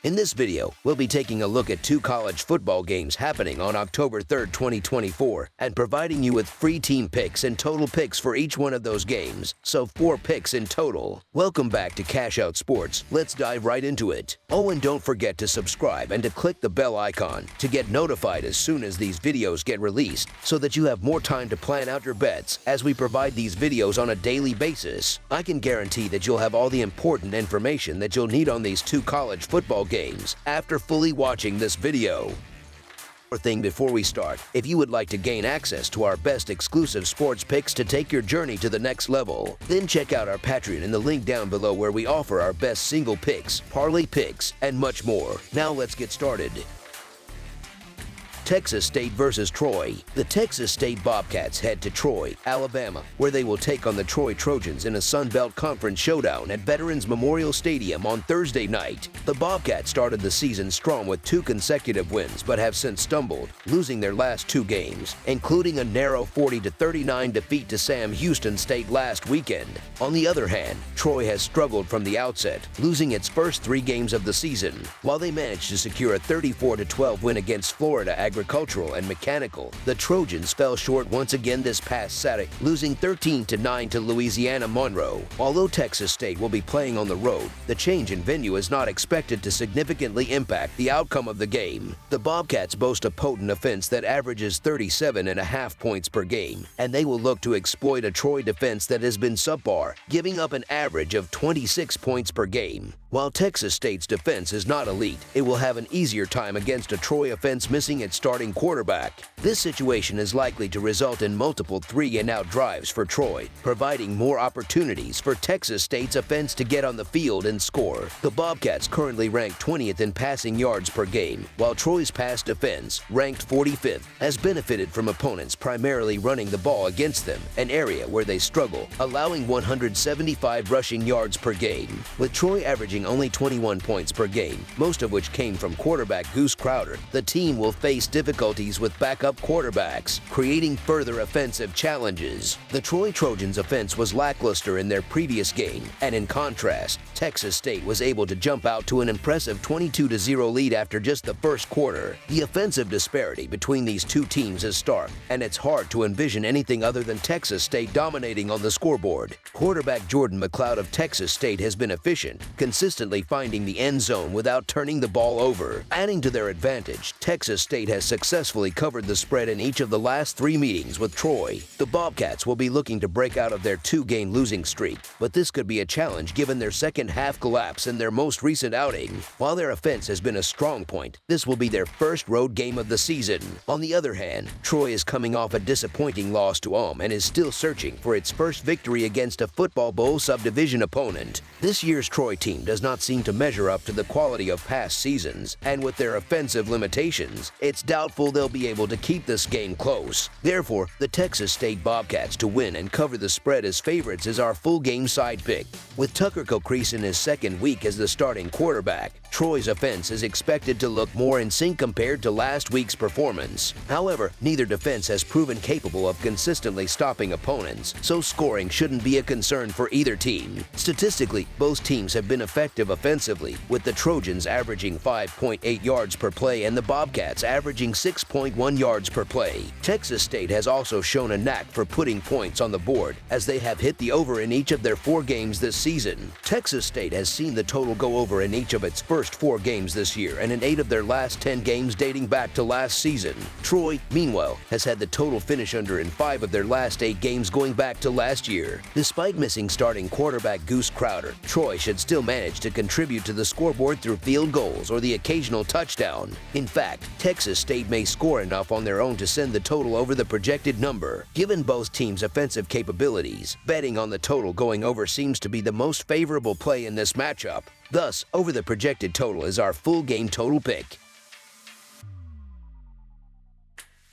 In this video, we'll be taking a look at 2 college football games happening on October 3rd, 2024, and providing you with free team picks and total picks for each one of those games, so 4 picks in total. Welcome back to Cash Out Sports. Let's dive right into it. Oh, and don't forget to subscribe and to click the bell icon to get notified as soon as these videos get released, so that you have more time to plan out your bets as we provide these videos on a daily basis. I can guarantee that you'll have all the important information that you'll need on these 2 college football games after fully watching this video. One thing before we start, if you would like to gain access to our best exclusive sports picks to take your journey to the next level, then check out our Patreon in the link down below, where we offer our best single picks, parlay picks, and much more. Now let's get started. Texas State versus Troy. The Texas State Bobcats head to Troy, Alabama, where they will take on the Troy Trojans in a Sun Belt Conference showdown at Veterans Memorial Stadium on Thursday night. The Bobcats started the season strong with 2 consecutive wins, but have since stumbled, losing their last 2 games, including a narrow 40-39 defeat to Sam Houston State last weekend. On the other hand, Troy has struggled from the outset, losing its first 3 games of the season. While they managed to secure a 34-12 win against Florida Agricultural and Mechanical, the Trojans fell short once again this past Saturday, losing 13-9 to Louisiana Monroe. Although Texas State will be playing on the road, the change in venue is not expected to significantly impact the outcome of the game. The Bobcats boast a potent offense that averages 37.5 points per game, and they will look to exploit a Troy defense that has been subpar, giving up an average of 26 points per game. While Texas State's defense is not elite, it will have an easier time against a Troy offense missing its starting quarterback. This situation is likely to result in multiple 3-and-out drives for Troy, providing more opportunities for Texas State's offense to get on the field and score. The Bobcats currently rank 20th in passing yards per game, while Troy's pass defense, ranked 45th, has benefited from opponents primarily running the ball against them, an area where they struggle, allowing 175 rushing yards per game. With Troy averaging only 21 points per game, most of which came from quarterback Goose Crowder, the team will face difficulties with backup quarterbacks, creating further offensive challenges. The Troy Trojans' offense was lackluster in their previous game, and in contrast, Texas State was able to jump out to an impressive 22-0 lead after just the first quarter. The offensive disparity between these 2 teams is stark, and it's hard to envision anything other than Texas State dominating on the scoreboard. Quarterback Jordan McLeod of Texas State has been efficient, consistently finding the end zone without turning the ball over. Adding to their advantage, Texas State has successfully covered the spread in each of the last 3 meetings with Troy. The Bobcats will be looking to break out of their 2-game losing streak, but this could be a challenge given their second-half collapse in their most recent outing. While their offense has been a strong point, this will be their first road game of the season. On the other hand, Troy is coming off a disappointing loss to Ulm and is still searching for its first victory against a Football Bowl subdivision opponent. This year's Troy team does not seem to measure up to the quality of past seasons, and with their offensive limitations, it's doubtful they'll be able to keep this game close. Therefore, the Texas State Bobcats to win and cover the spread as favorites is our full game side pick. With Tucker Kilcrease in his second week as the starting quarterback, Troy's offense is expected to look more in sync compared to last week's performance. However, neither defense has proven capable of consistently stopping opponents, so scoring shouldn't be a concern for either team. Statistically, both teams have been effective offensively, with the Trojans averaging 5.8 yards per play and the Bobcats averaging 6.1 yards per play. Texas State has also shown a knack for putting points on the board, as they have hit the over in each of their 4 games this season. Texas State has seen the total go over in each of its first 4 games this year and in 8 of their last 10 games dating back to last season. Troy, meanwhile, has had the total finish under in 5 of their last 8 games going back to last year. Despite missing starting quarterback Goose Crowder, Troy should still manage to contribute to the scoreboard through field goals or the occasional touchdown. In fact, Texas State may score enough on their own to send the total over the projected number. Given both teams' offensive capabilities, betting on the total going over seems to be the most favorable play in this matchup. Thus, over the projected total is our full game total pick.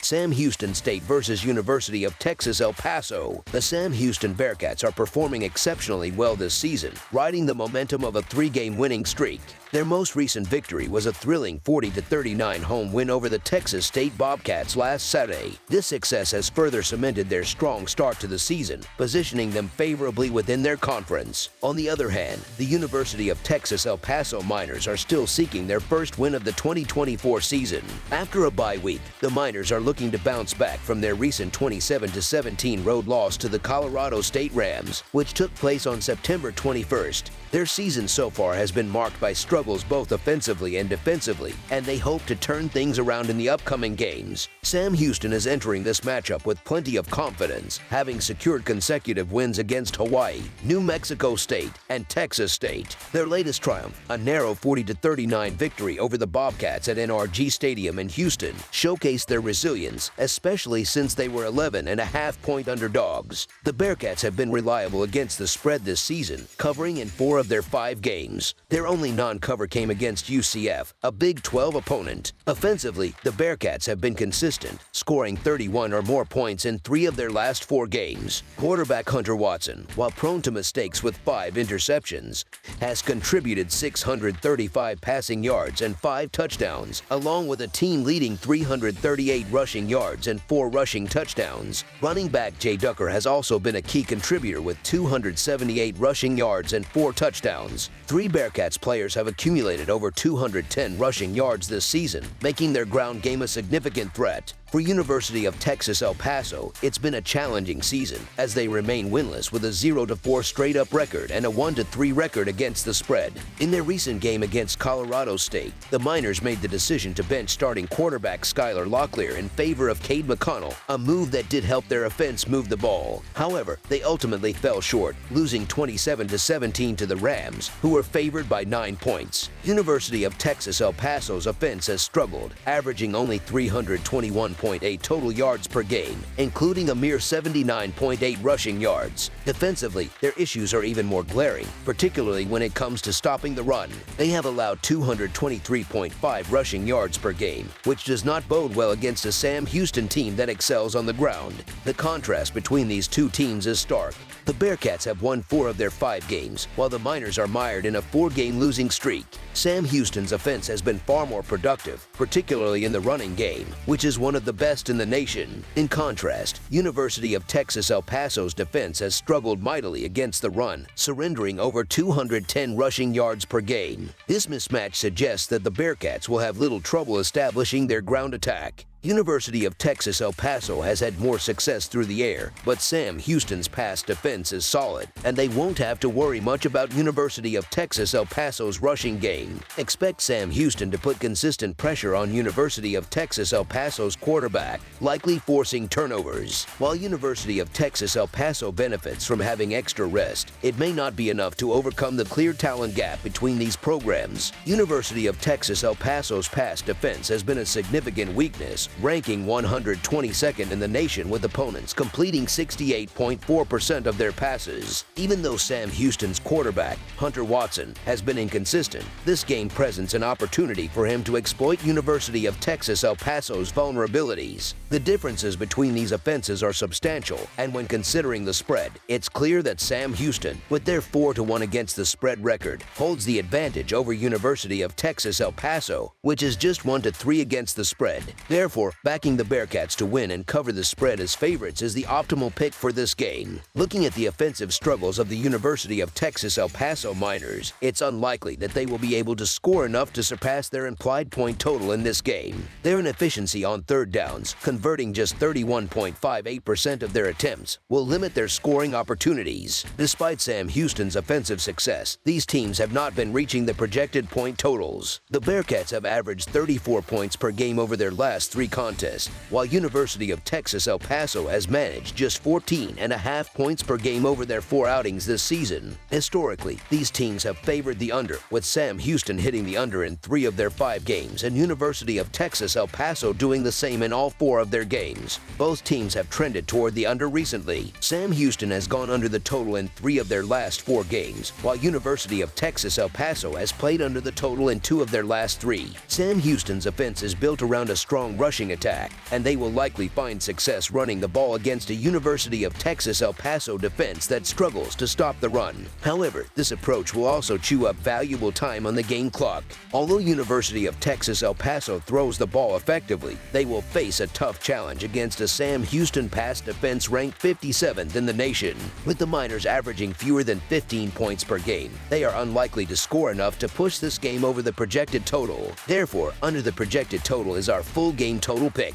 Sam Houston State versus University of Texas El Paso. The Sam Houston Bearcats are performing exceptionally well this season, riding the momentum of a 3-game winning streak. Their most recent victory was a thrilling 40-39 home win over the Texas State Bobcats last Saturday. This success has further cemented their strong start to the season, positioning them favorably within their conference. On the other hand, the University of Texas El Paso Miners are still seeking their first win of the 2024 season. After a bye week, the Miners are looking to bounce back from their recent 27-17 road loss to the Colorado State Rams, which took place on September 21st. Their season so far has been marked by struggles both offensively and defensively, and they hope to turn things around in the upcoming games. Sam Houston is entering this matchup with plenty of confidence, having secured consecutive wins against Hawaii, New Mexico State, and Texas State. Their latest triumph, a narrow 40-39 victory over the Bobcats at NRG Stadium in Houston, showcased their resilience, especially since they were 11.5-point underdogs. The Bearcats have been reliable against the spread this season, covering in 4 of their 5 games. Their only non-cover came against UCF, a Big 12 opponent. Offensively, the Bearcats have been consistent, scoring 31 or more points in 3 of their last 4 games. Quarterback Hunter Watson, while prone to mistakes with 5 interceptions, has contributed 635 passing yards and 5 touchdowns, along with a team-leading 338 rushing yards and 4 rushing touchdowns. Running back Jay Ducker has also been a key contributor with 278 rushing yards and 4 touchdowns. 3 Bearcats players have accumulated over 210 rushing yards this season, making their ground game a significant threat. For University of Texas El Paso, it's been a challenging season as they remain winless with a 0-4 straight-up record and a 1-3 record against the spread. In their recent game against Colorado State, the Miners made the decision to bench starting quarterback Skylar Locklear in favor of Cade McConnell, a move that did help their offense move the ball. However, they ultimately fell short, losing 27-17 to the Rams, who were favored by 9 points. University of Texas El Paso's offense has struggled, averaging only 321.8 total yards per game, including a mere 79.8 rushing yards. Defensively, their issues are even more glaring, particularly when it comes to stopping the run. They have allowed 223.5 rushing yards per game, which does not bode well against a Sam Houston team that excels on the ground. The contrast between these two teams is stark. The Bearcats have won 4 of their 5 games, while the Miners are mired in a 4-game losing streak. Sam Houston's offense has been far more productive, particularly in the running game, which is one of the best in the nation. In contrast, University of Texas El Paso's defense has struggled mightily against the run, surrendering over 210 rushing yards per game. This mismatch suggests that the Bearcats will have little trouble establishing their ground attack. University of Texas El Paso has had more success through the air, but Sam Houston's pass defense is solid, and they won't have to worry much about University of Texas El Paso's rushing game. Expect Sam Houston to put consistent pressure on University of Texas El Paso's quarterback, likely forcing turnovers. While University of Texas El Paso benefits from having extra rest, it may not be enough to overcome the clear talent gap between these programs. University of Texas El Paso's pass defense has been a significant weakness, ranking 122nd in the nation with opponents completing 68.4% of their passes. Even though Sam Houston's quarterback, Hunter Watson, has been inconsistent, this game presents an opportunity for him to exploit University of Texas El Paso's vulnerabilities. The differences between these offenses are substantial, and when considering the spread, it's clear that Sam Houston, with their 4-1 against the spread record, holds the advantage over University of Texas El Paso, which is just 1-3 against the spread. Therefore, backing the Bearcats to win and cover the spread as favorites is the optimal pick for this game. Looking at the offensive struggles of the University of Texas El Paso Miners, it's unlikely that they will be able to score enough to surpass their implied point total in this game. Their inefficiency on third downs, converting just 31.58% of their attempts, will limit their scoring opportunities. Despite Sam Houston's offensive success, these teams have not been reaching the projected point totals. The Bearcats have averaged 34 points per game over their last 3 contest, while University of Texas El Paso has managed just 14.5 points per game over their 4 outings this season. Historically, these teams have favored the under, with Sam Houston hitting the under in 3 of their 5 games and University of Texas El Paso doing the same in all 4 of their games. Both teams have trended toward the under recently. Sam Houston has gone under the total in 3 of their last 4 games, while University of Texas El Paso has played under the total in 2 of their last 3. Sam Houston's offense is built around a strong rushing rushing attack, and they will likely find success running the ball against a University of Texas El Paso defense that struggles to stop the run. However, this approach will also chew up valuable time on the game clock. Although University of Texas El Paso throws the ball effectively, they will face a tough challenge against a Sam Houston pass defense ranked 57th in the nation. With the Miners averaging fewer than 15 points per game, they are unlikely to score enough to push this game over the projected total. Therefore, under the projected total is our full game total pick.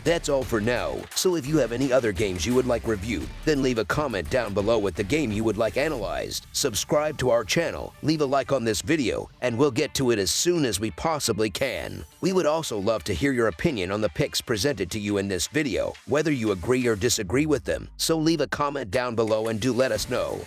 That's all for now, so if you have any other games you would like reviewed, then leave a comment down below with the game you would like analyzed. Subscribe to our channel, leave a like on this video, and we'll get to it as soon as we possibly can. We would also love to hear your opinion on the picks presented to you in this video, whether you agree or disagree with them, so leave a comment down below and do let us know.